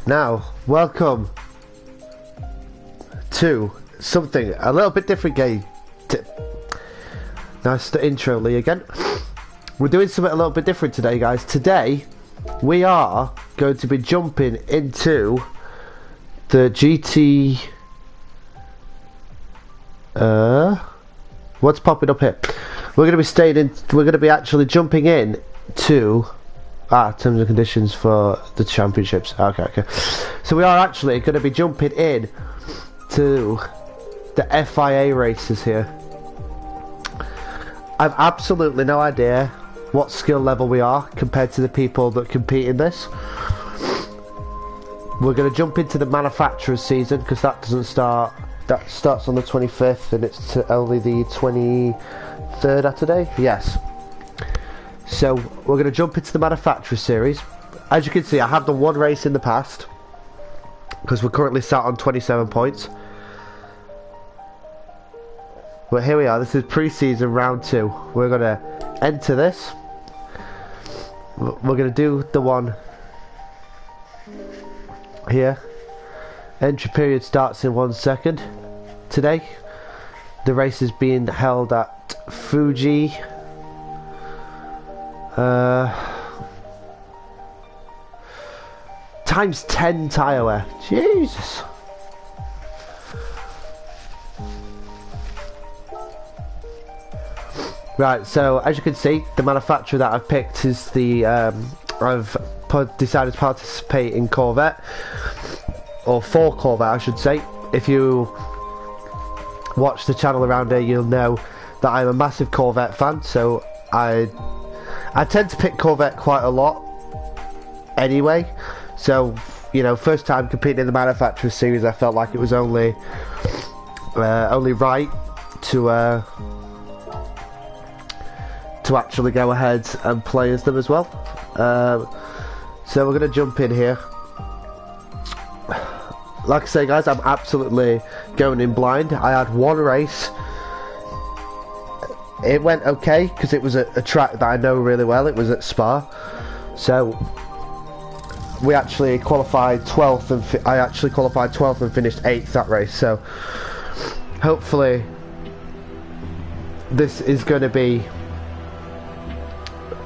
Now, welcome to something a little bit different game. Nice the intro, Lee, again. We're doing something a little bit different today, guys. Today, we are going to be jumping into the GT... what's popping up here? We're going to be staying in... We're going to be actually jumping in to... terms and conditions for the championships. Okay. So we are actually going to be jumping in to the FIA races here. I've absolutely no idea what skill level we are compared to the people that compete in this. We're going to jump into the manufacturer's season because that doesn't start. That starts on the 25th and it's only the 23rd of today. Yes. So we're going to jump into the manufacturer series. As you can see, I have done one race in the past because we're currently sat on 27 points. But here we are. This is pre-season round 2. We're going to enter this. We're going to do the one here. Entry period starts in 1 second. Today, the race is being held at Fuji. Times 10 tyre wear. Jesus. Right, so as you can see, the manufacturer that I've picked is the I've decided to participate in Corvette, or for Corvette I should say. If you watch the channel around here, you'll know that I'm a massive Corvette fan, so I tend to pick Corvette quite a lot anyway. So, you know, first time competing in the manufacturer series, I felt like it was only right to actually go ahead and play as them as well. So we're going to jump in here. Like I say, guys, I'm absolutely going in blind. I had one race. It went okay because it was a track that I know really well. It was at Spa. So we actually qualified 12th, and I actually qualified 12th and finished 8th that race. So hopefully this is going to be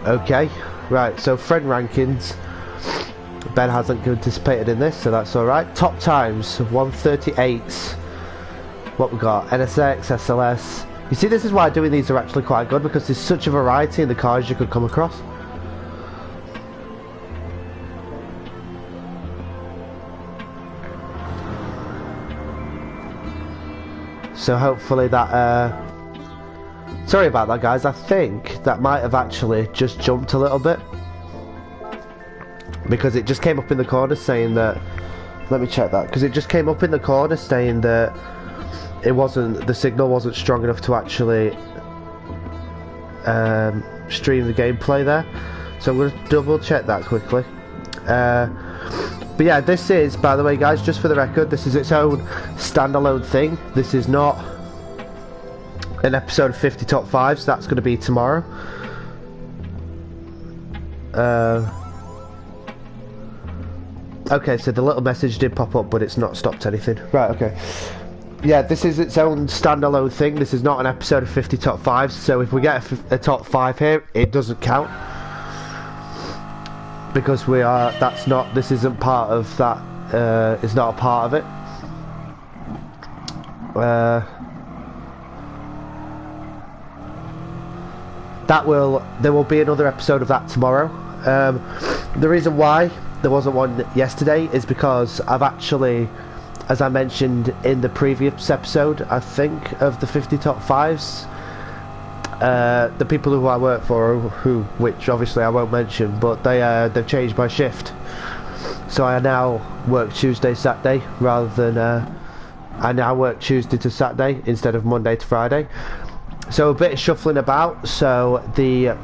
okay. Right, so friend rankings. Ben hasn't participated in this, so that's alright. Top times, 138s. What we got? NSX, SLS. You see, this is why doing these are actually quite good, because there's such a variety in the cars you could come across. So hopefully that sorry about that, guys. I think that might have actually just jumped a little bit, because it just came up in the corner saying that, let me check that, because it just came up in the corner saying that the signal wasn't strong enough to actually stream the gameplay there. So I'm going to double check that quickly. But yeah, this is, by the way, guys, just for the record, this is its own standalone thing. This is not an episode of 50 top 5s. That's going to be tomorrow. Okay, so the little message did pop up, but it's not stopped anything. Right, okay. Yeah, this is its own standalone thing. This is not an episode of 50 top 5s, so if we get a top 5 here, it doesn't count. Because this isn't part of that, it's not a part of it. There will be another episode of that tomorrow. The reason why there wasn't one yesterday is because I've actually, as I mentioned in the previous episode, I think, of the 50 top 5s, the people who I work for, which obviously I won't mention, but they've changed my shift, so I now work Tuesday, Saturday, rather than I now work Tuesday to Saturday instead of Monday to Friday. So a bit of shuffling about. So the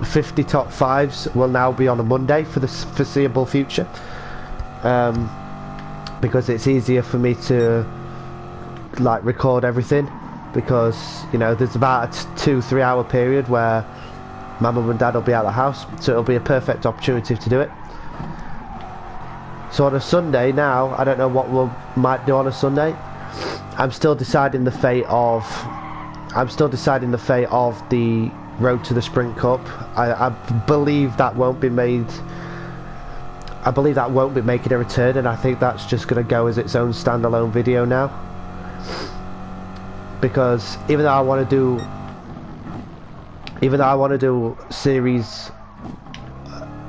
50 top 5s will now be on a Monday for the foreseeable future, because it's easier for me to like record everything, because you know there's about a 2-3 hour period where my mum and dad will be out of the house, so it'll be a perfect opportunity to do it. So on a Sunday now, I don't know what we might do on a Sunday. I'm still deciding the fate of the Road to the Sprint Cup. I believe that won't be made. I believe that won't be making a return, and I think that's just going to go as its own standalone video now. Because even though I want to do series,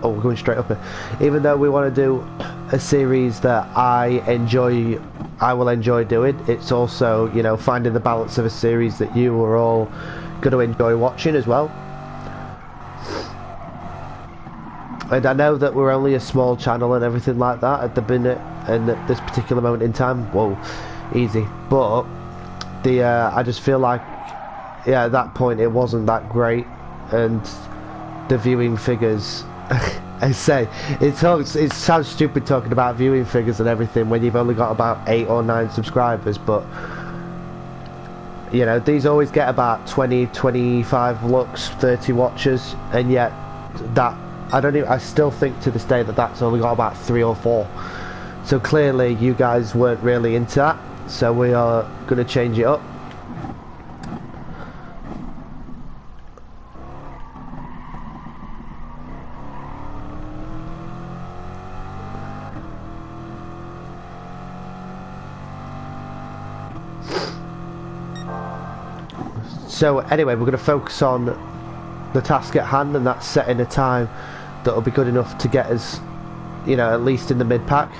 oh, we're going straight up here. Even though we want to do a series that I will enjoy doing, it's also, you know, finding the balance of a series that you are all going to enjoy watching as well. And I know that we're only a small channel and everything like that at the minute, and at this particular moment in time, whoa, easy. But I just feel like, yeah, at that point it wasn't that great, and the viewing figures, I say, it sounds stupid talking about viewing figures and everything when you've only got about 8 or 9 subscribers, but you know, these always get about 20, 25 looks, 30 watches, and yet that, I still think to this day that that's only got about 3 or 4. So clearly you guys weren't really into that, so we are going to change it up. So anyway, we're going to focus on the task at hand, and that's setting a time that'll be good enough to get us, you know, at least in the mid-pack.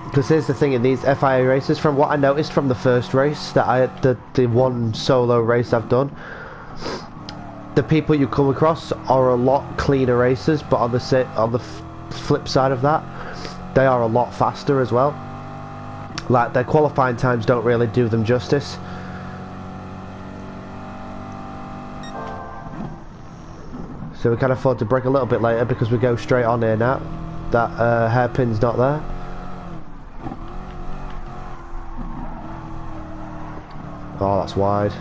Because here's the thing in these FIA races, from what I noticed from the first race, that the one solo race I've done, the people you come across are a lot cleaner racers, but on the flip side of that, they are a lot faster as well. Like, their qualifying times don't really do them justice. So we can afford to break a little bit later because we go straight on here now. That hairpin's not there. Oh, that's wide.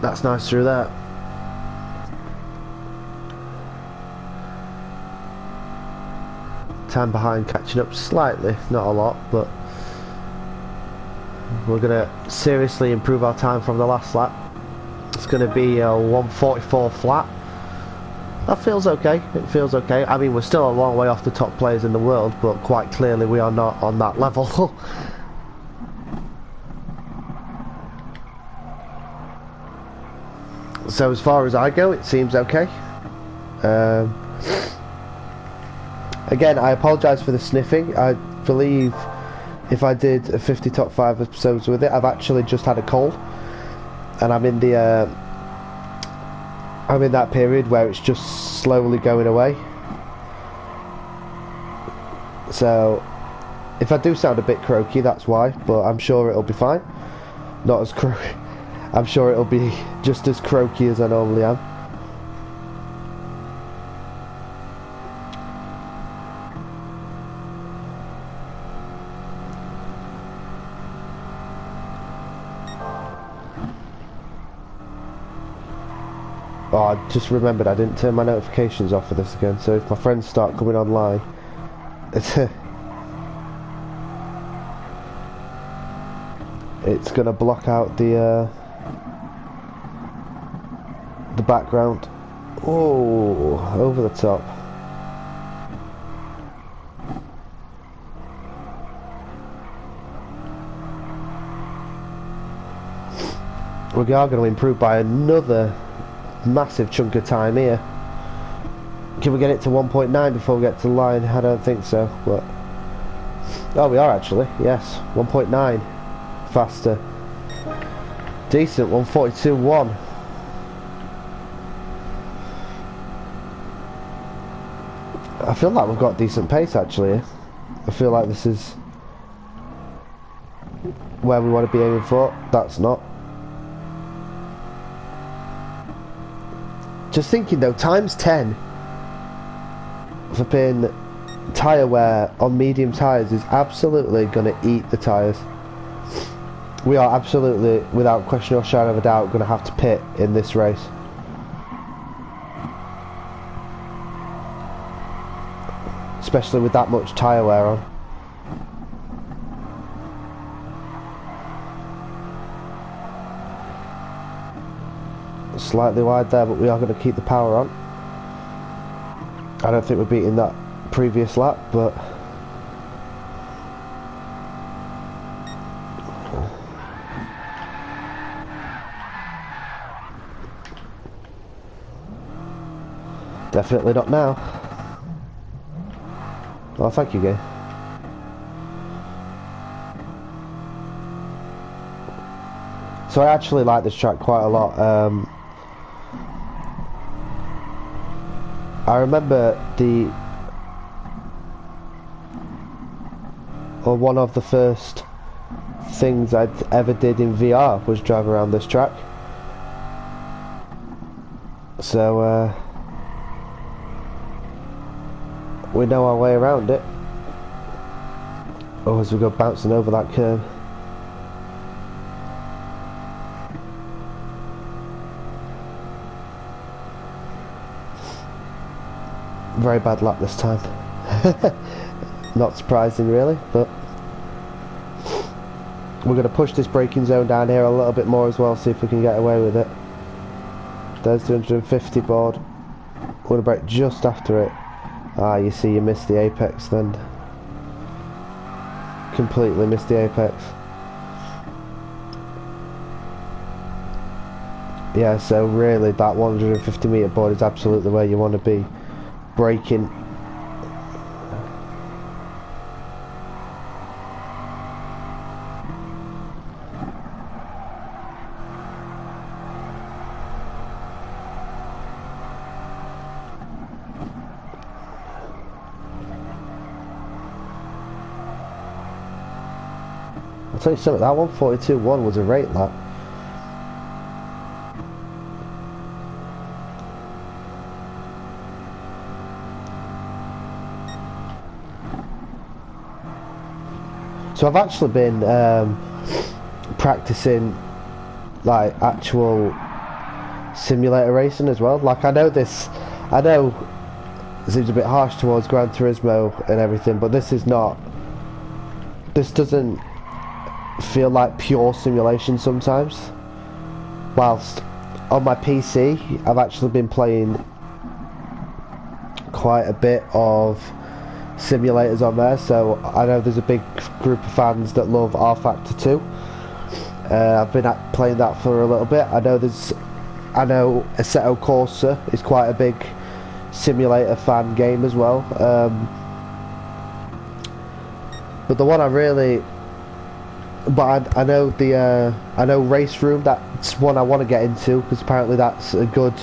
That's nice through there. Time behind, catching up slightly, not a lot, but we're gonna seriously improve our time from the last lap. It's gonna be a 1:44 flat. That feels okay. It feels okay. I mean, we're still a long way off the top players in the world, but quite clearly we are not on that level. So as far as I go, it seems okay. Again, I apologise for the sniffing. I believe if I did a 50 top 5 episodes with it, I've actually just had a cold, and I'm in that period where it's just slowly going away. So if I do sound a bit croaky, that's why, but I'm sure it'll be fine. Not as croaky. I'm sure it'll be just as croaky as I normally am. Oh, I just remembered I didn't turn my notifications off for this again, so if my friends start coming online, it's gonna block out the background. Oh, over the top. We are going to improve by another massive chunk of time here. Can we get it to 1.9 before we get to the line? I don't think so, but oh, we are actually, yes, 1.9 faster. Decent. 1:42.1. I feel like we've got decent pace actually. I feel like this is where we want to be aiming for. That's not. Just thinking though, times 10 flipping tyre wear on medium tyres is absolutely going to eat the tyres. We are absolutely, without question or shadow of a doubt, going to have to pit in this race. Especially with that much tyre wear on. Slightly wide there, but we are going to keep the power on. I don't think we're beating that previous lap, but definitely not now. Oh, thank you, Gay. So I actually like this track quite a lot. I remember one of the first things I'd ever did in VR was drive around this track. So we know our way around it. Oh, as we go bouncing over that curve. Very bad lap this time. Not surprising really, but we're going to push this braking zone down here a little bit more as well, see if we can get away with it. There's the 150 board. We're going to brake just after it. Ah, you see, you missed the apex then. Completely missed the apex. Yeah, so really that 150 metre board is absolutely where you want to be. Braking. I'll tell you something, that 142.1 was a rate lap. So I've actually been practicing like actual simulator racing as well. Like I know it seems a bit harsh towards Gran Turismo and everything, but this doesn't feel like pure simulation sometimes. Whilst on my PC I've actually been playing quite a bit of simulators on there, so I know there's a big group of fans that love R Factor 2. I've been playing that for a little bit. I know Assetto Corsa is quite a big simulator fan game as well, but the one I really, I know Race Room, that's one I want to get into because apparently that's a good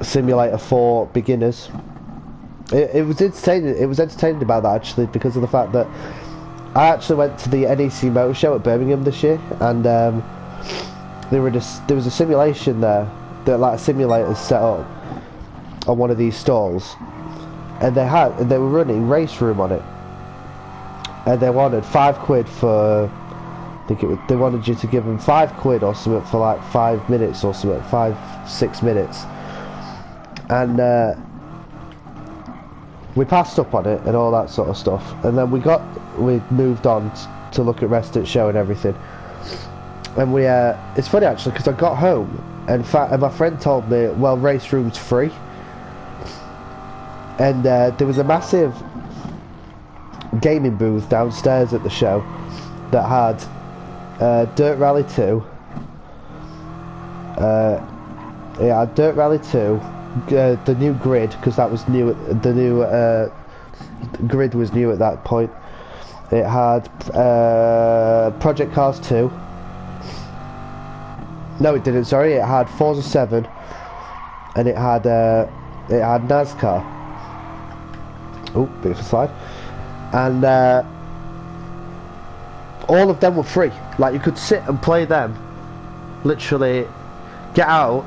simulator for beginners. It was entertaining. It was entertaining about that actually, because of the fact that I actually went to the NEC Motor Show at Birmingham this year, and there was a simulation there, that like a simulator set up on one of these stalls, and they were running Race Room on it, and they wanted £5 for, they wanted you to give them £5 or something for like 5 minutes or something, 5-6 minutes, and we passed up on it and all that sort of stuff, and then we moved on to look at rest at show and everything, and it's funny actually because I got home and my friend told me, well, Race Room's free, and there was a massive gaming booth downstairs at the show that had Dirt Rally 2, Dirt Rally 2, the new grid, because that was new. The new grid was new at that point. It had Project Cars 2. No, it didn't. Sorry, it had Forza 7, and it had NASCAR. Oh, bit of a slide. And all of them were free. Like you could sit and play them. Literally, get out,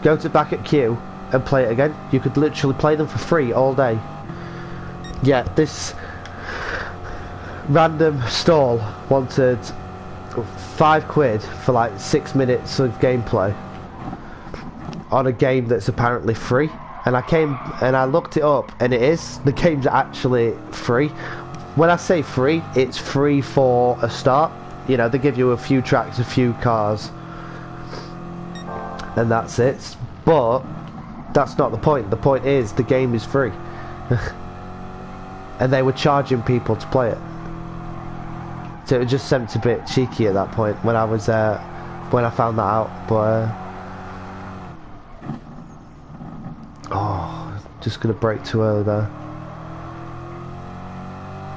go to back at queue, and play it again. You could literally play them for free all day. Yeah, this random stall wanted £5 for like 6 minutes of gameplay on a game that's apparently free. And I came and I looked it up, and the game's actually free. When I say free, it's free for a start. You know, they give you a few tracks, a few cars, and that's it. But that's not the point. The point is the game is free. And they were charging people to play it. So it just seemed a bit cheeky at that point when I was when I found that out. But just gonna brake too early there.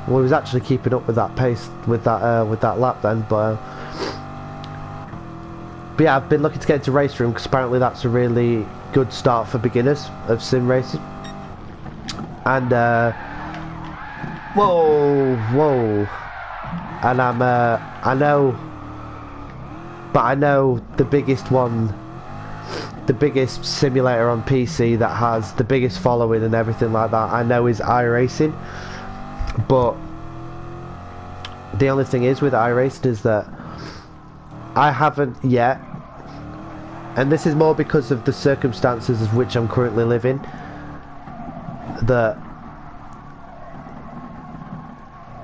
Well, he was actually keeping up with that pace with that lap then, but yeah, I've been looking to get into race room because apparently that's a really good start for beginners of sim racing. And whoa, and I know the biggest one, the biggest simulator on PC that has the biggest following and everything like that, I know, is iRacing. But the only thing is with iRacing is that I haven't yet, and this is more because of the circumstances of which I'm currently living, that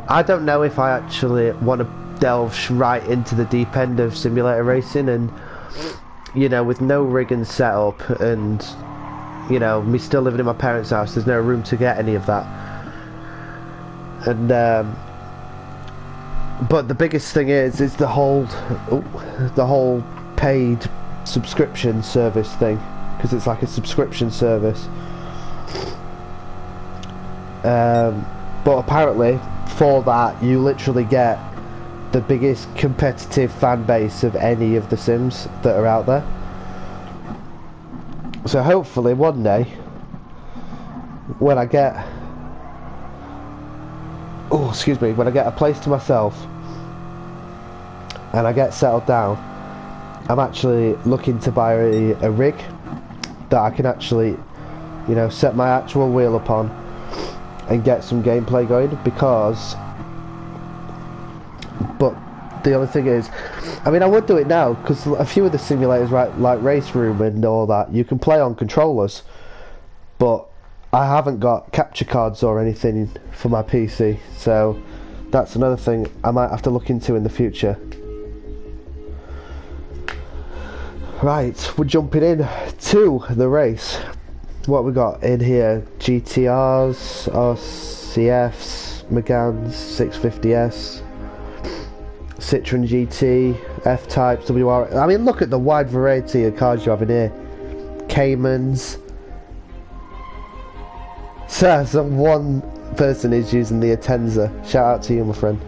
I don't know if I actually want to delve right into the deep end of simulator racing, and you know, with no rig and setup, and you know, me still living in my parents' house, there's no room to get any of that. And but the biggest thing is the whole paid subscription service thing, because it's like a subscription service. But apparently for that you literally get the biggest competitive fan base of any of the sims that are out there. So hopefully one day when I get when I get a place to myself and I get settled down, I'm actually looking to buy a rig that I can actually, you know, set my actual wheel upon and get some gameplay going. But the only thing is, I mean, I would do it now because a few of the simulators, right, like Race Room and all that, you can play on controllers, but I haven't got capture cards or anything for my PC, so that's another thing I might have to look into in the future. Right, we're jumping in to the race. What we got in here? GTRs, RCFs, Megans, 650S, Citroen GT, F-Types, WR. I mean, look at the wide variety of cars you have in here. Caymans. So one person is using the Atenza. Shout out to you, my friend.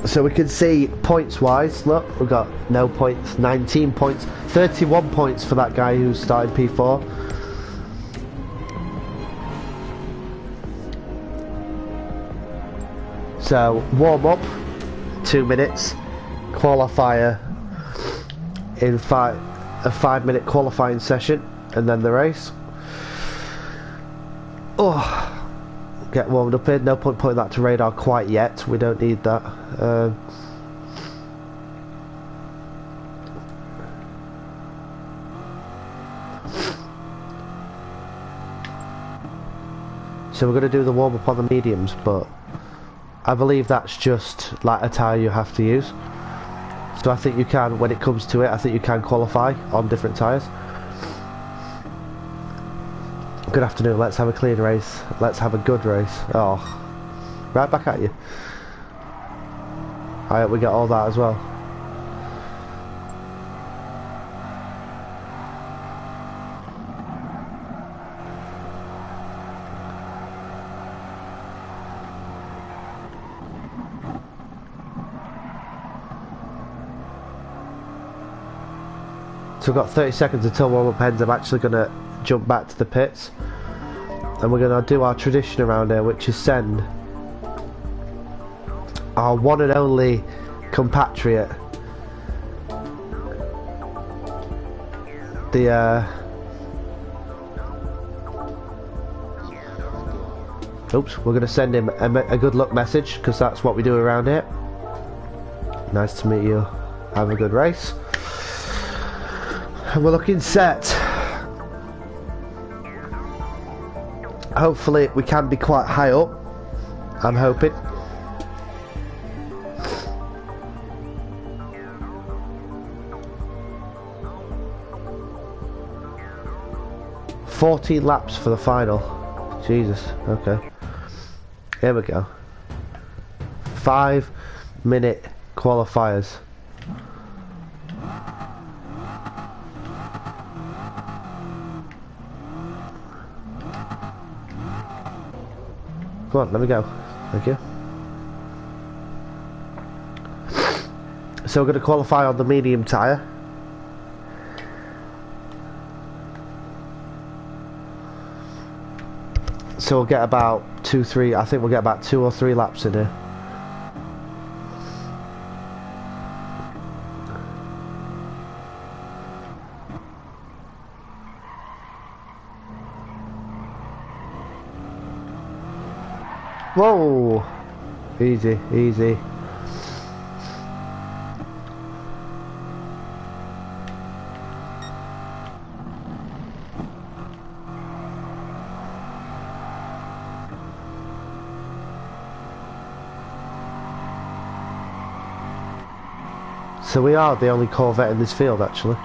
So we can see points wise, look, we've got no points, 19 points, 31 points for that guy who's starting P4. So warm up, 2 minutes, qualifier in a 5-minute qualifying session, and then the race. Oh, get warmed up in. No point putting that to radar quite yet. We don't need that. So we're going to do the warm up on the mediums, but I believe that's just like a tyre you have to use. So I think you can, when it comes to it, I think you can qualify on different tyres. Good afternoon, let's have a clean race. Let's have a good race. Oh, right back at you. I hope we get all that as well. So we've got 30 seconds until warm-up ends. I'm actually going to jump back to the pits and we're going to do our tradition around here, which is send our one and only compatriot, the oops, we're going to send him a good luck message, because that's what we do around here. Nice to meet you, have a good race. And we're looking set. Hopefully we can be quite high up, I'm hoping. $14 laps for the final. Jesus, okay. Here we go. 5-minute qualifiers. Come on, let me go. Thank you. So we're going to qualify on the medium tyre. So we'll get about I think we'll get about 2 or 3 laps in here. Whoa! Easy, easy. So we are the only Corvette in this field, actually.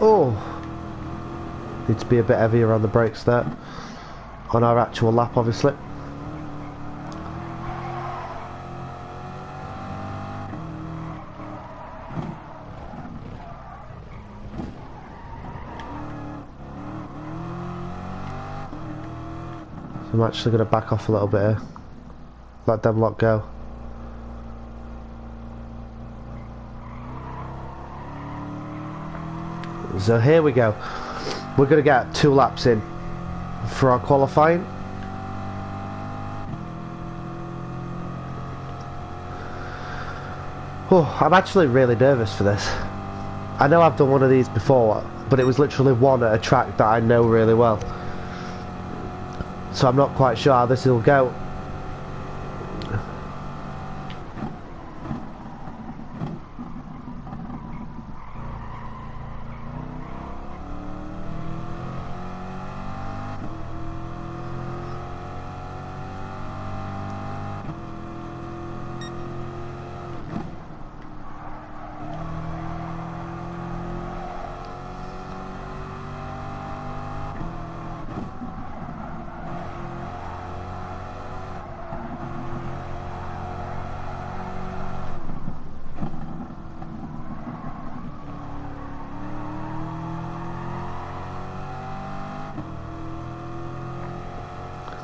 Oh! Need to be a bit heavier on the brakes there. On our actual lap, obviously. So I'm actually going to back off a little bit here. Let them lot go. So here we go. We're going to get 2 laps in for our qualifying. Oh, I'm actually really nervous for this. I know I've done one of these before, but it was literally one at a track that I know really well. So I'm not quite sure how this will go.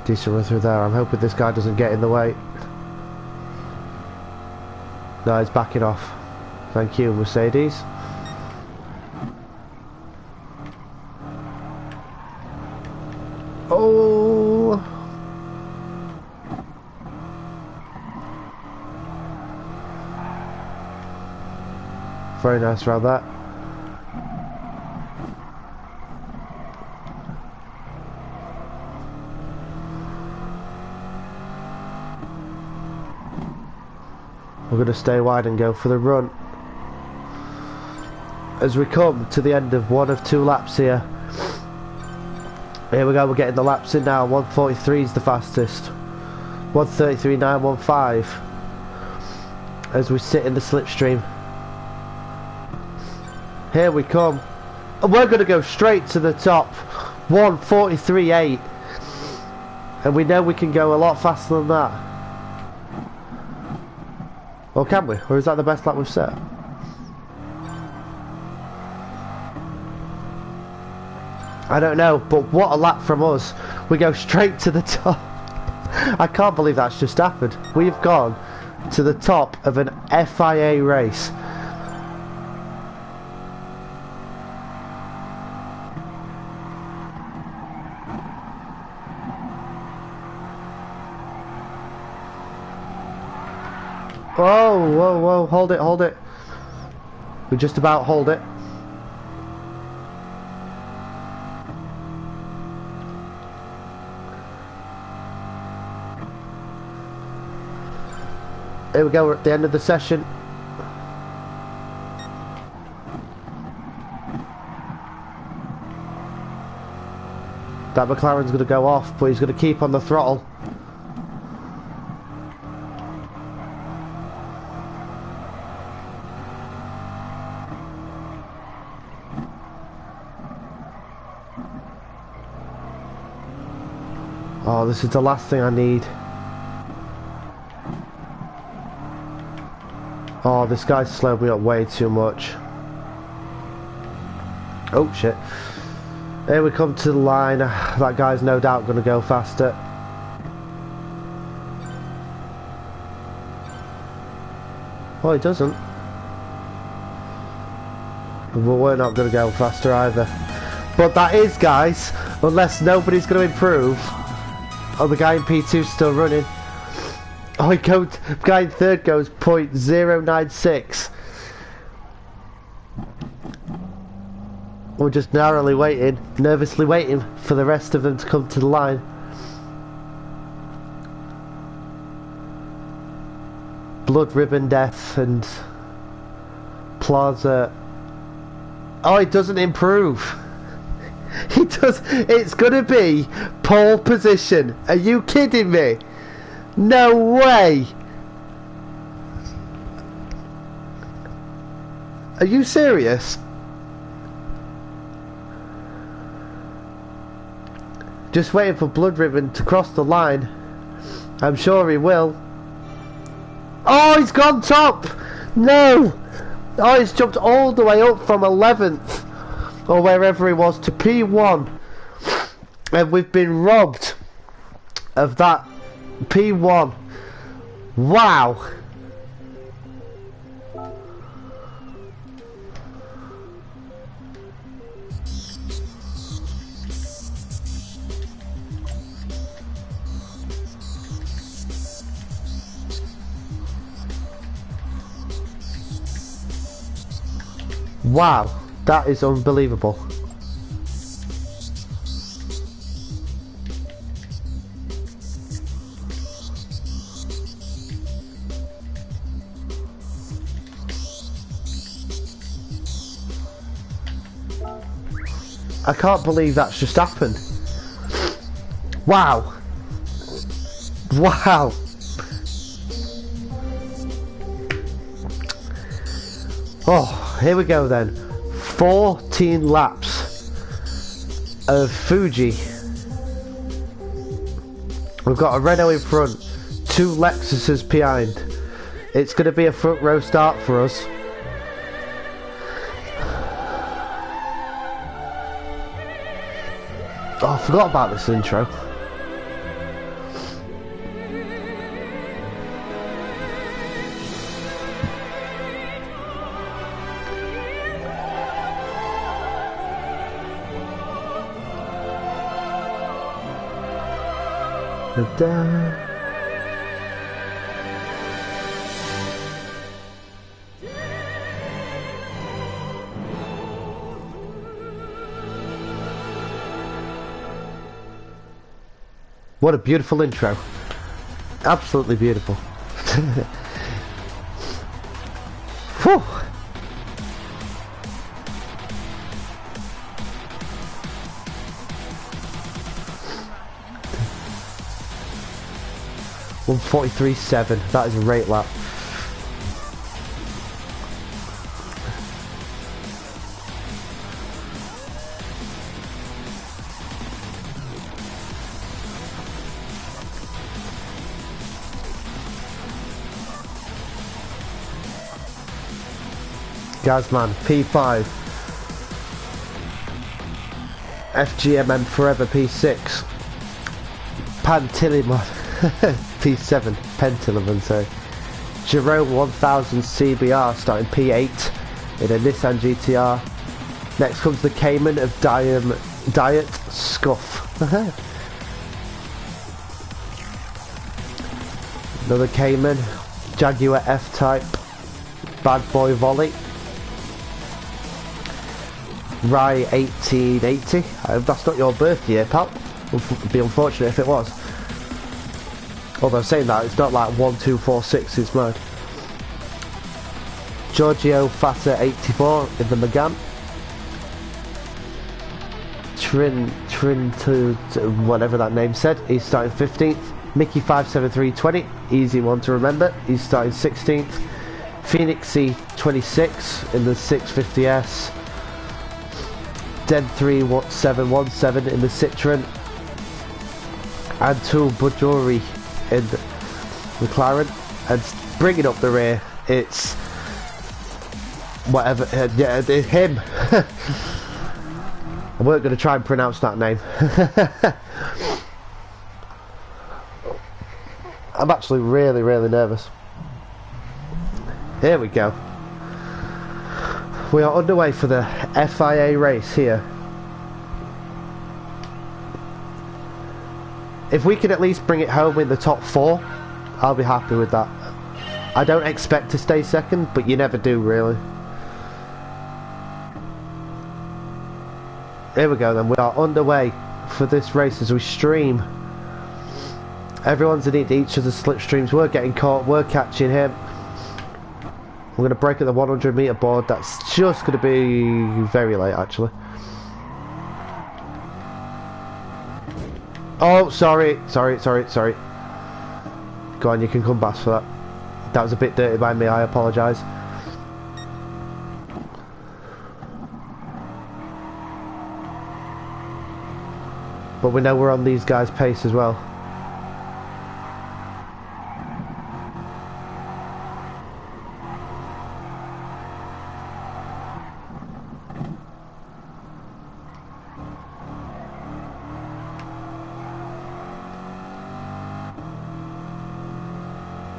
Decent run through there. I'm hoping this guy doesn't get in the way. No, he's backing off. Thank you, Mercedes. Oh! Very nice around that. We're going to stay wide and go for the run. As we come to the end of one of 2 laps here. Here we go, we're getting the laps in now. 1:43 is the fastest. 1:33.915. As we sit in the slipstream. Here we come. And we're going to go straight to the top. 1:43.8. And we know we can go a lot faster than that. Or can we? Or is that the best lap we've set? I don't know, but what a lap from us. We go straight to the top. I can't believe that's just happened. We've gone to the top of an FIA race. Whoa, whoa, whoa, hold it, hold it. We just about hold it. Here we go, we're at the end of the session. That McLaren's going to go off, but he's going to keep on the throttle. Oh, this is the last thing I need. Oh, this guy's slowed me up way too much. Oh, shit. Here we come to the line. That guy's no doubt going to go faster. Oh, he doesn't. But we're not going to go faster either. But that is, guys, unless nobody's going to improve. Oh, the guy in P2's still running. Oh, the guy in third goes .096. We're just narrowly waiting, nervously waiting for the rest of them to come to the line. Blood ribbon death and Plaza. Oh, it doesn't improve. He does. It's gonna be pole position. Are you kidding me? No way! Are you serious? Just waiting for Blood Ribbon to cross the line. I'm sure he will. Oh, he's gone top! No! Oh, he's jumped all the way up from 11th, or wherever he was, to P1. And we've been robbed of that P1. Wow. Wow, that is unbelievable. I can't believe that's just happened. Wow. Wow. Oh, here we go then. 14 laps of Fuji. We've got a Renault in front, 2 Lexuses behind. It's going to be a front row start for us. Oh, I forgot about this intro. What a beautiful intro. Absolutely beautiful. Whew. .143.7. That is a great lap. Gazman, P5. FGMM Forever, P6. Pantilimon, P7. Pentilimon, sorry. Jerome 1000 CBR starting P8 in a Nissan GTR. Next comes the Cayman of Diet Scuff. Another Cayman. Jaguar F-Type. Bad Boy Volley. Rye 1880. That's not your birth year, pal. It'd be unfortunate if it was. Although saying that, it's not like 1246, it's mine. Giorgio Fata 84 in the Megane. Trin to whatever that name said, he's starting 15th. Mickey 57320, easy one to remember, he's starting 16th. Phoenix C26 in the 650S. Den 3717 in the Citroen. Antul Bujuri in the McLaren. And bringing up the rear, it's whatever, yeah, it's him. I weren't going to try and pronounce that name. I'm actually really nervous. Here we go. We are underway for the FIA race here. If we can at least bring it home in the top 4, I'll be happy with that. I don't expect to stay second, but you never do really. Here we go then, we are underway for this race as we stream. Everyone's in each of the slipstreams, we're getting caught, we're catching him. We're going to break at the 100 metre board, that's just going to be very late actually. Oh, sorry. Go on, you can come back for that. That was a bit dirty by me, I apologise. But we know we're on these guys' pace as well.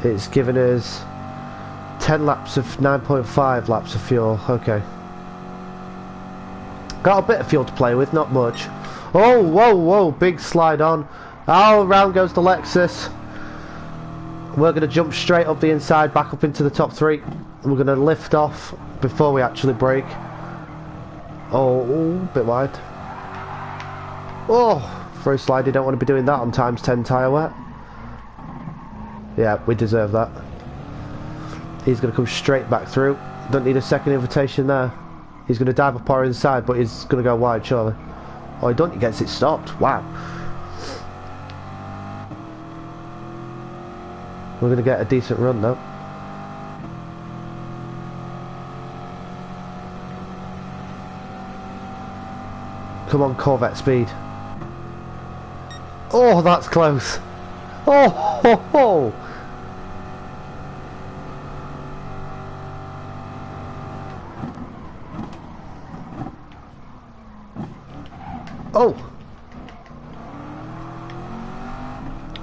It's given us 10 laps of 9.5 laps of fuel. Okay. Got a bit of fuel to play with, not much. Oh, whoa, big slide on. Oh, round goes the Lexus. We're going to jump straight up the inside, back up into the top 3. We're going to lift off before we actually brake. Oh, bit wide. Oh, for a slide, you don't want to be doing that on times 10 tyre wet. Yeah, we deserve that. He's going to come straight back through. Don't need a second invitation there. He's going to dive up our inside, but he's going to go wide, surely. Oh, he don't. He gets it stopped. Wow. We're going to get a decent run, though. Come on, Corvette speed. Oh, that's close. Oh, ho, ho. Oh!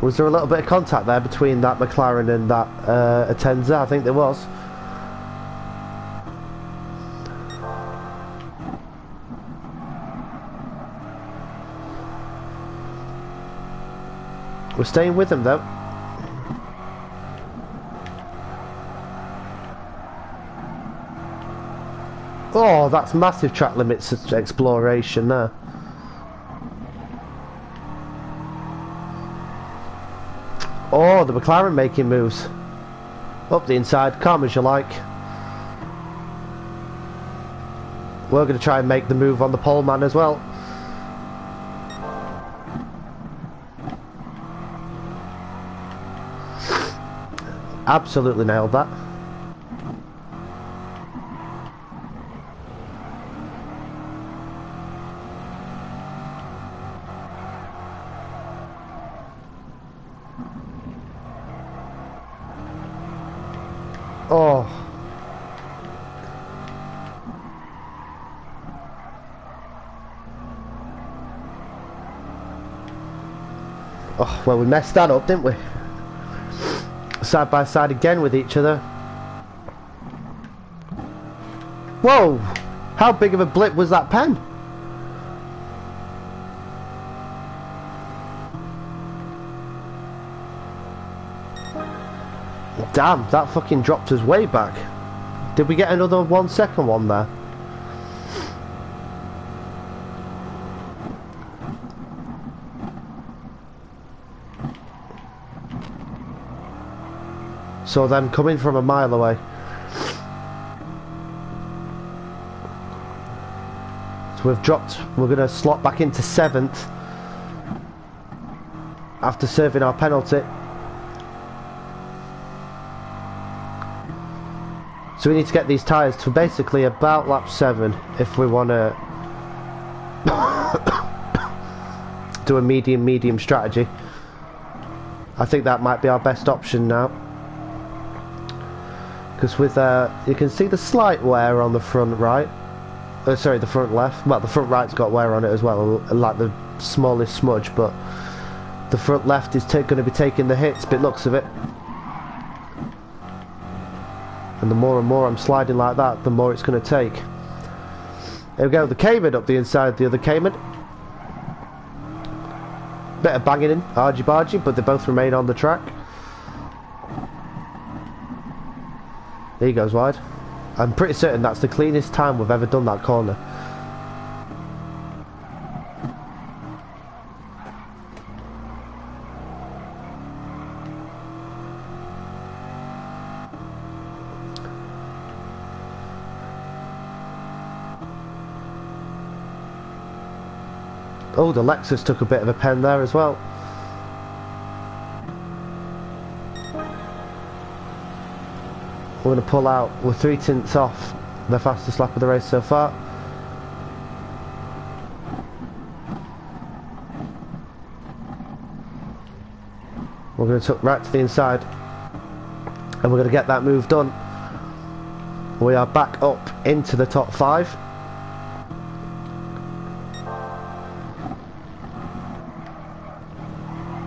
Was there a little bit of contact there between that McLaren and that Atenza? I think there was. We're staying with them though. Oh, that's massive track limits exploration there. Oh, the McLaren making moves. Up the inside, calm as you like. We're going to try and make the move on the pole man as well. Absolutely nailed that. Oh. Oh, well, we messed that up, didn't we? Side by side again with each other. Whoa! How big of a blip was that pen? Damn, that fucking dropped us way back. Did we get another 1 second one there? So them coming from a mile away. So we've dropped, we're going to slot back into 7th after serving our penalty. So we need to get these tyres to basically about lap 7 if we want to do a medium strategy. I think that might be our best option now. Because with you can see the slight wear on the front right. Sorry, the front left. Well, the front right's got wear on it as well, like the smallest smudge, but the front left is going to be taking the hits, bit looks of it. And the more and more I'm sliding like that, the more it's going to take. There we go, the Cayman up the inside of the other Cayman. Bit of banging in, argy-bargy, but they both remain on the track. There he goes wide. I'm pretty certain that's the cleanest time we've ever done that corner. Oh, the Lexus took a bit of a pen there as well. We're going to pull out. We're 3 tenths off the fastest lap of the race so far. We're going to tuck right to the inside and we're going to get that move done. We are back up into the top 5.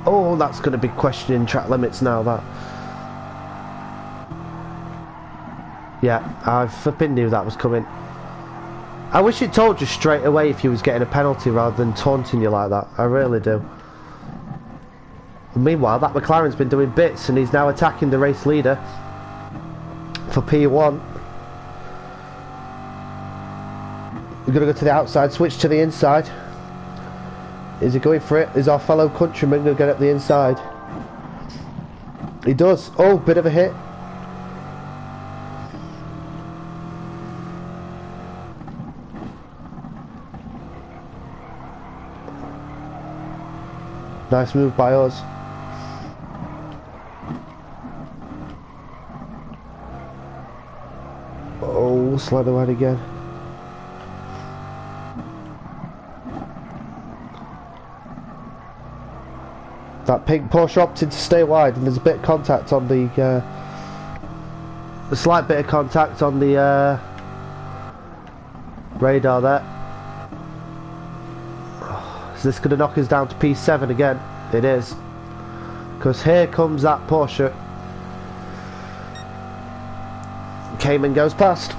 Oh, that's going to be questioning track limits now, that. Yeah, I flipping knew that was coming. I wish it told you straight away if you was getting a penalty rather than taunting you like that. I really do. Meanwhile, that McLaren's been doing bits and he's now attacking the race leader for P1. We're going to go to the outside, switch to the inside. Is he going for it? Is our fellow countryman going to get up the inside? He does. Oh, bit of a hit. Nice move by us. Oh, slightly wide again. That pink Porsche opted to stay wide, and there's a bit of contact on the a slight bit of contact on the radar there. Is this going to knock us down to P7 again? It is. Because here comes that Porsche. Cayman goes past.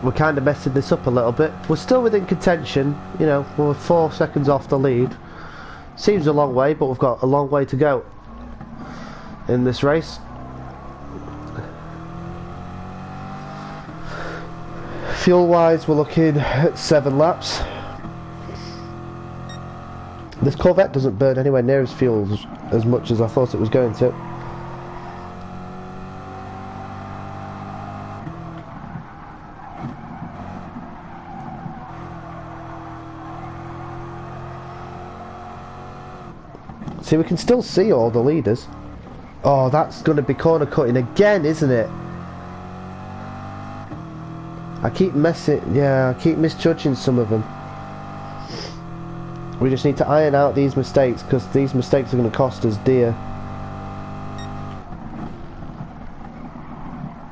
We're kind of messing this up a little bit. We're still within contention. You know, we're 4 seconds off the lead. Seems a long way, but we've got a long way to go in this race. Fuel-wise, we're looking at 7 laps. This Corvette doesn't burn anywhere near as fuel as much as I thought it was going to. See, we can still see all the leaders. Oh, that's going to be corner cutting again, isn't it? I keep misjudging some of them. We just need to iron out these mistakes, because these mistakes are going to cost us dear.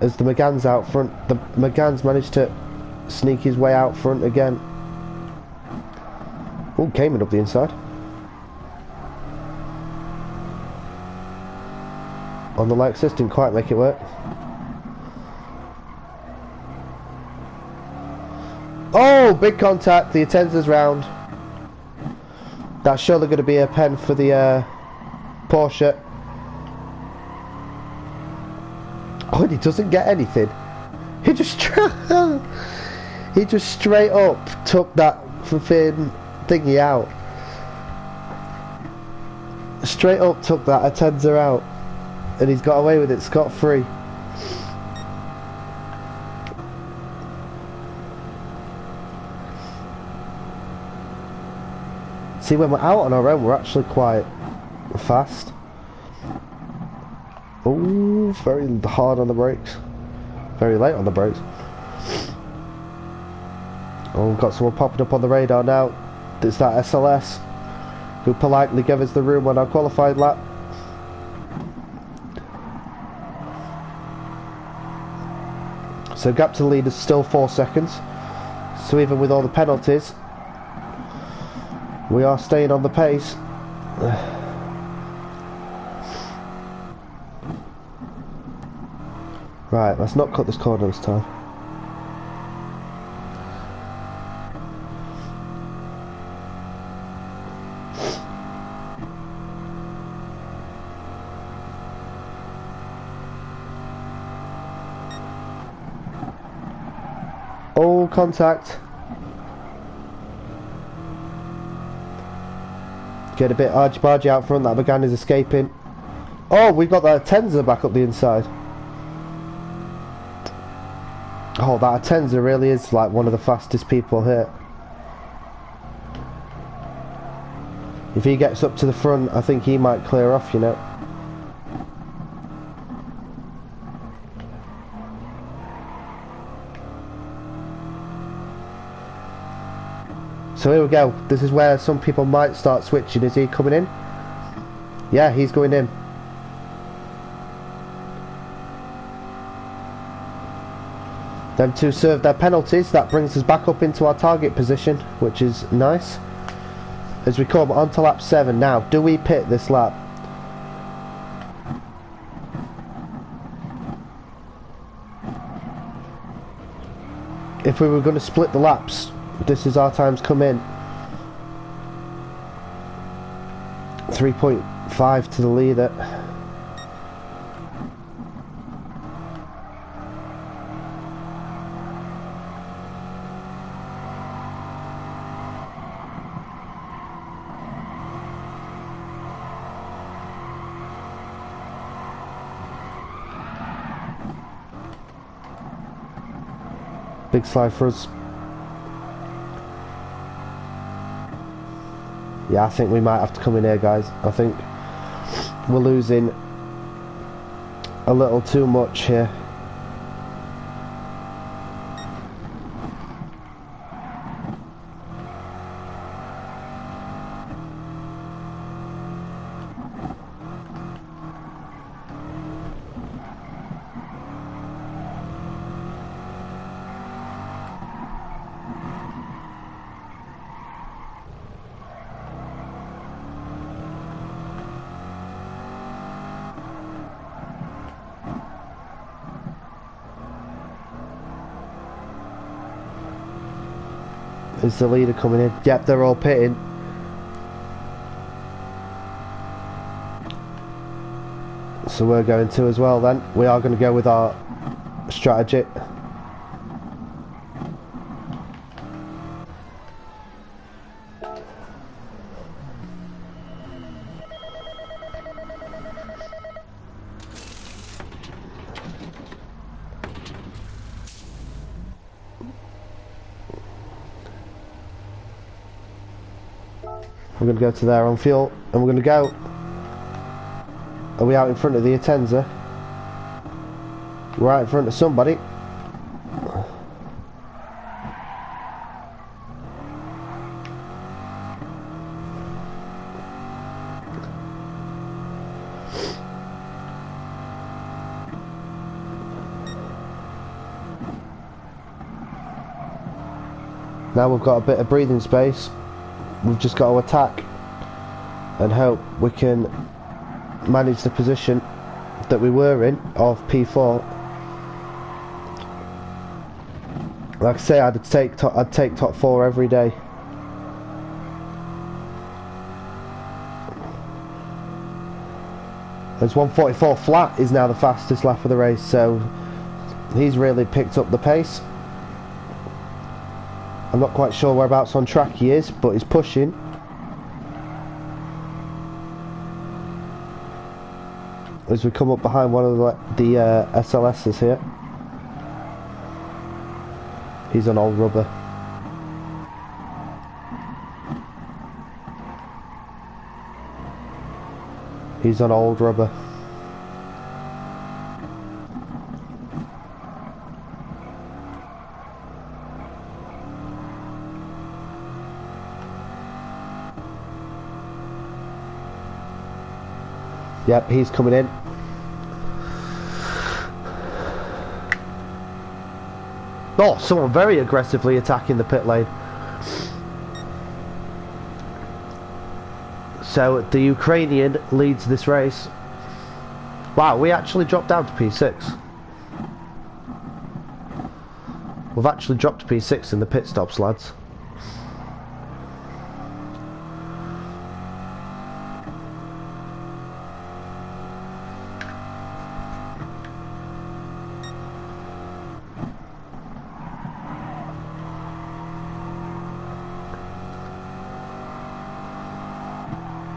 As the McGann's out front, the McGann's managed to sneak his way out front again. Oh, Cayman up the inside. on the Lexus, didn't quite make it work. Oh, big contact, the Atenza's round. That's surely going to be a pen for the Porsche. Oh, and he doesn't get anything. He just straight up took that flipping thingy out. Straight up took that Atenza out, and he's got away with it scot-free. See, when we're out on our own, we're actually quite fast. Oh, very hard on the brakes. Very late on the brakes. Oh, we've got someone popping up on the radar now. It's that SLS who politely gave us the room on our qualifying lap. So gap to the lead is still 4 seconds. So even with all the penalties, we are staying on the pace. Right, let's not cut this corner this time. Oh, contact. Get a bit argy-bargy out front. That Bagan is escaping. Oh, we've got that Atenza back up the inside. Oh, that Atenza really is like one of the fastest people here. If he gets up to the front, I think he might clear off, you know. So here we go. This is where some people might start switching. Is he coming in? Yeah, he's going in. Them two serve their penalties. That brings us back up into our target position, which is nice. As we come on to lap 7 now. Do we pit this lap? If we were going to split the laps, this is our times come in. 3.5 to the leader. Big slide for us. Yeah, I think we might have to come in here, guys. I think we're losing a little too much here. Is the leader coming in? Yep, they're all pitting. So we're going to as well then. We are going to go with our strategy. We're going to go to there on fuel, and we're going to go. Are we out in front of the Atenza? We're out in front of somebody. Now we've got a bit of breathing space. We've just got to attack and hope we can manage the position. that we were in, of P4. Like I say, I'd take top 4 every day. As 144 flat is now the fastest lap of the race, so he's really picked up the pace. I'm not quite sure whereabouts on track he is, but he's pushing. As we come up behind one of the SLSs here. He's on old rubber. He's on old rubber. Yep, he's coming in. Oh, someone very aggressively attacking the pit lane. So the Ukrainian leads this race. Wow, we actually dropped down to P6. We've actually dropped to P6 in the pit stops, lads.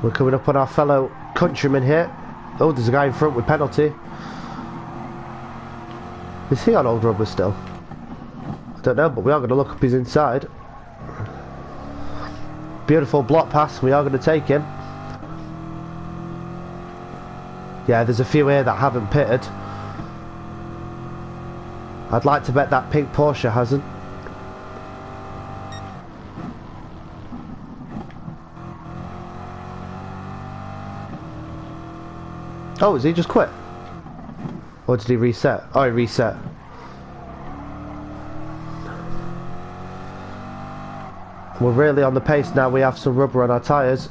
We're coming up on our fellow countryman here. Oh, there's a guy in front with penalty. Is he on old rubber still? I don't know, but we are going to look up his inside. Beautiful block pass, we are going to take him. Yeah, there's a few here that haven't pitted. I'd like to bet that pink Porsche hasn't. Oh, has he just quit? Or did he reset? Oh, he reset. We're really on the pace now. We have some rubber on our tyres.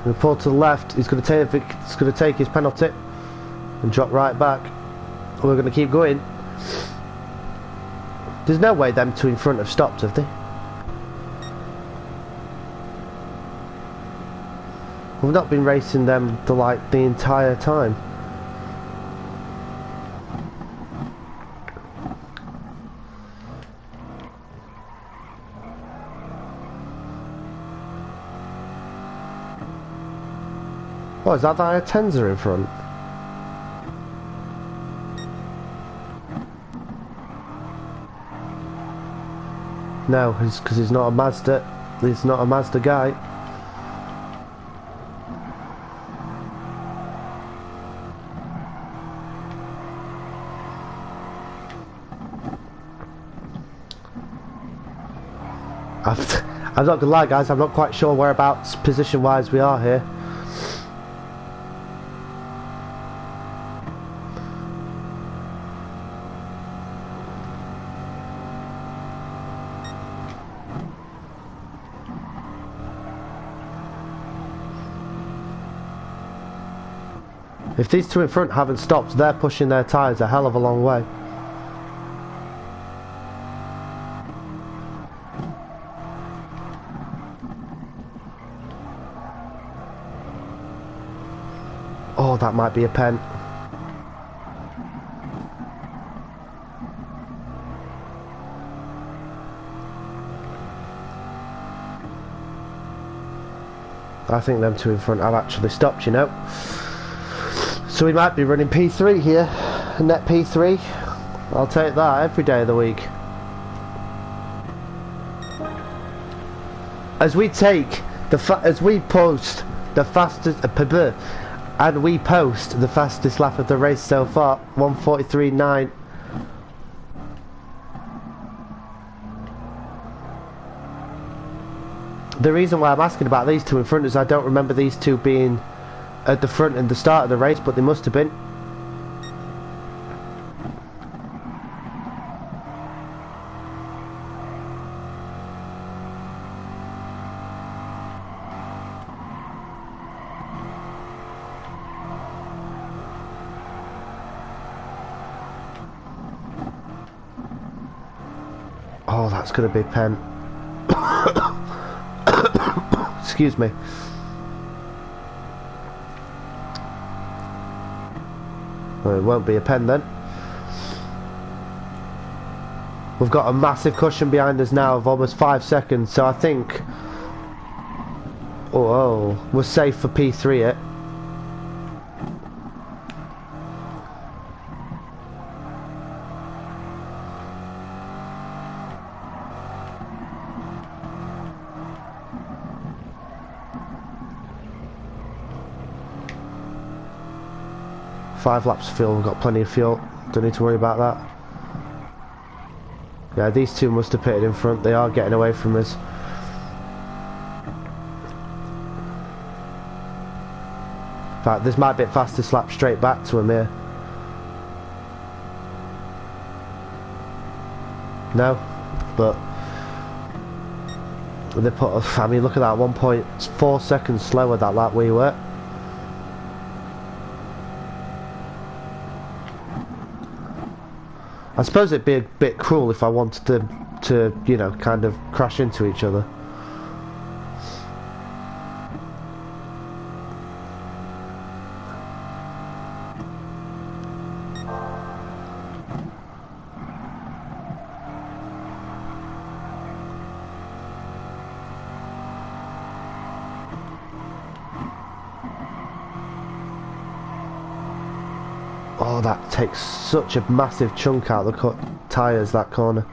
We pull to the left. He's going to take his penalty and drop right back. We're going to keep going. There's no way them two in front have stopped, have they? We've not been racing them the entire time. Oh, is that a Tenza in front? No, it's because he's not a Mazda. He's not a Mazda guy. I'm not gonna lie, guys. I'm not quite sure whereabouts position-wise we are here. If these two in front haven't stopped, they're pushing their tyres a hell of a long way. Oh, that might be a pen. I think them two in front have actually stopped, you know. So we might be running P3 here, net P3. I'll take that every day of the week. As we take as we post the fastest and we post the fastest lap of the race so far, 1:43.9. The reason why I'm asking about these two in front is I don't remember these two being at the front at the start of the race, but they must have been. Oh, that's going to be pen. Excuse me. Well, it won't be a pen then. We've got a massive cushion behind us now of almost 5 seconds, so I think... Oh, we're safe for P3 it. Five laps of fuel, we've got plenty of fuel, don't need to worry about that. Yeah, these two must have pitted in front, they are getting away from us. In fact, this might be a faster slap straight back to him here. No, but they put us, I mean look at that, 1.4 seconds slower that lap we were. I suppose it'd be a bit cruel if I wanted to you know, kind of crash into each other. Oh, that takes such a massive chunk out of the tyres, that corner.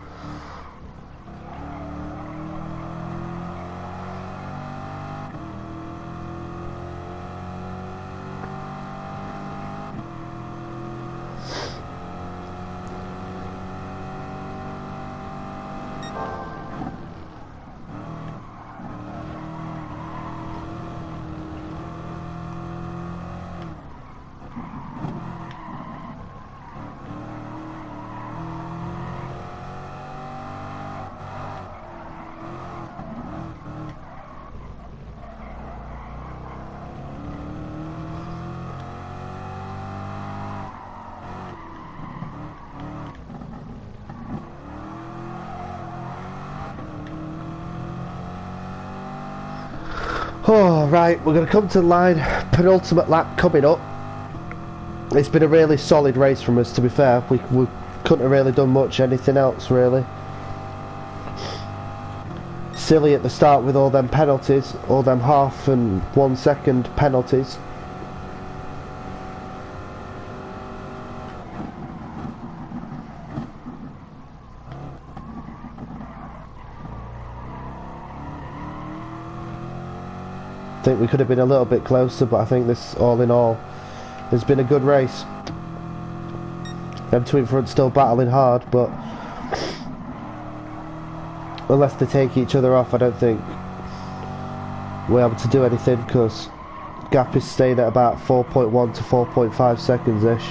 Oh, right, we're going to come to the line, penultimate lap coming up. It's been a really solid race from us, to be fair. We couldn't have really done much anything else, really. Silly at the start with all them penalties, all them half and 1 second penalties. I think we could have been a little bit closer, but I think this, all in all, has been a good race. Them two in front still battling hard, but unless they take each other off, I don't think we're able to do anything, because gap is staying at about 4.1 to 4.5 seconds ish.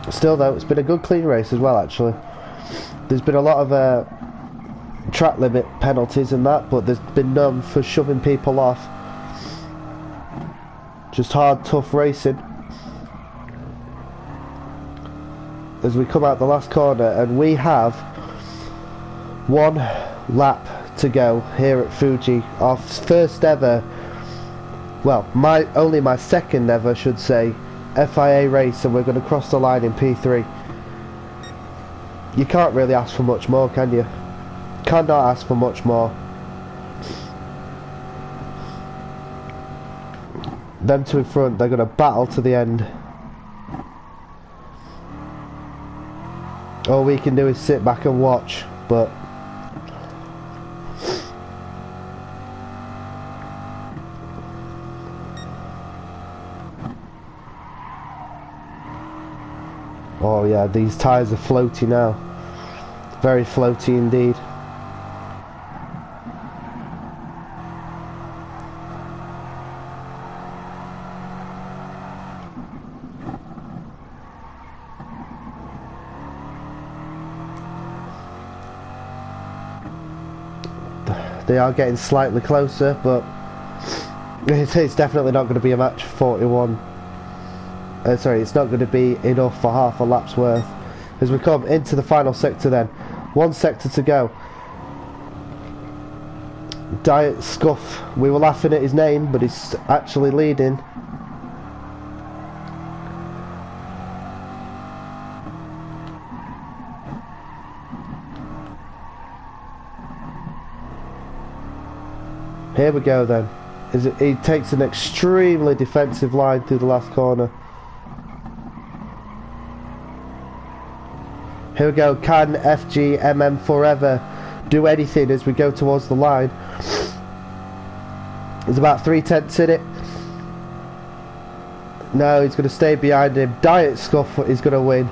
Still though, it's been a good clean race as well actually. There's been a lot of track limit penalties and that, but there's been none for shoving people off. Just hard, tough racing. As we come out the last corner, and we have 1 lap to go here at Fuji. Our first ever, well, only my second ever, I should say, FIA race, and we're going to cross the line in P3. You can't really ask for much more, can you? Cannot ask for much more. Them two in front, they're going to battle to the end. All we can do is sit back and watch, but oh yeah, these tyres are floaty now. Very floaty indeed. They are getting slightly closer, but it's definitely not going to be a match 41. Sorry, it's not going to be enough for half a lap's worth. As we come into the final sector then. One sector to go. Diet Scuff. We were laughing at his name, but he's actually leading. Here we go then. He takes an extremely defensive line through the last corner. Here we go. Can FGMM forever do anything as we go towards the line? There's about 3/10 in it. No, he's going to stay behind him. Diet Scuff is going to win.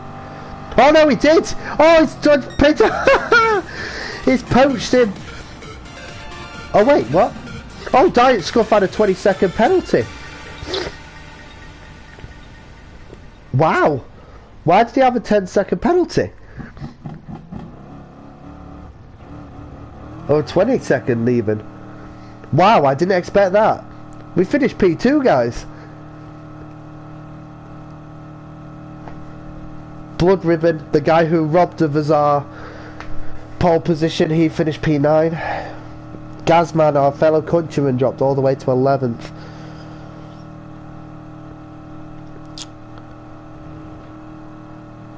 Oh no, he did! Oh, he's done. He's poached him. Oh wait, what? Oh, Diet Scuff had a 20-second penalty. Wow. Why did he have a 10-second penalty? Oh, 20-second even. Wow, I didn't expect that. We finished P2, guys. Blood Ribbon, the guy who robbed of our pole position, he finished P9. Gazman, our fellow countryman, dropped all the way to 11th.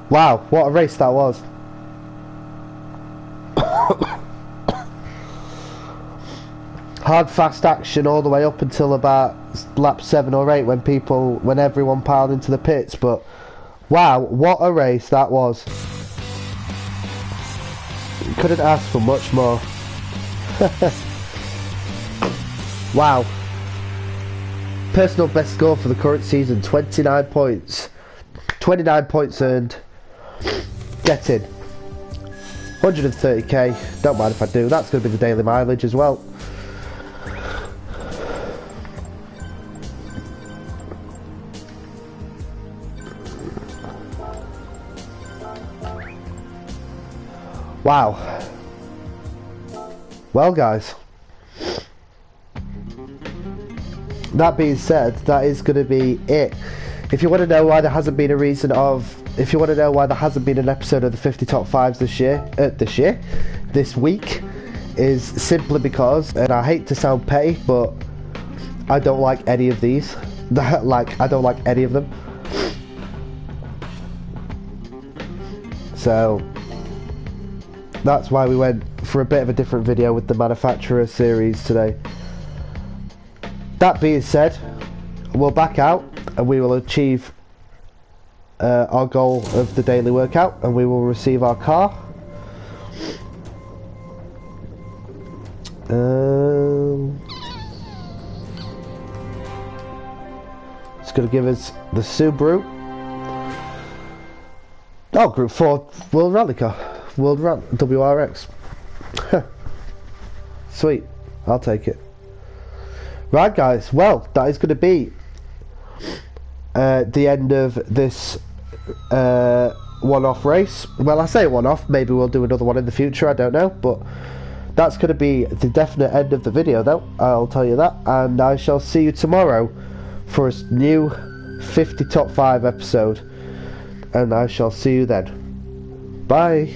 Wow, what a race that was. Hard, fast action all the way up until about lap 7 or 8 when everyone piled into the pits, but wow, what a race that was. Couldn't ask for much more. Wow. Personal best score for the current season, 29 points. 29 points earned. Get in. 130k. Don't mind if I do. That's going to be the daily mileage as well. Wow. Well, guys. That being said, that is going to be it. If you want to know why there hasn't been an episode of the 50 top 5s this week, is simply because, and I hate to sound petty, but I don't like any of these. I don't like any of them. So that's why we went for a bit of a different video with the manufacturer series today. That being said, we'll back out and we will achieve our goal of the daily workout, and we will receive our car. It's going to give us the Subaru. Oh, Group 4 World Rally Car. WRX. Sweet. I'll take it. Right, guys. Well, that is going to be the end of this one-off race. Well, I say one-off. Maybe we'll do another one in the future. I don't know. But that's going to be the definite end of the video, though. I'll tell you that. And I shall see you tomorrow for a new 50 top 5 episode. And I shall see you then. Bye.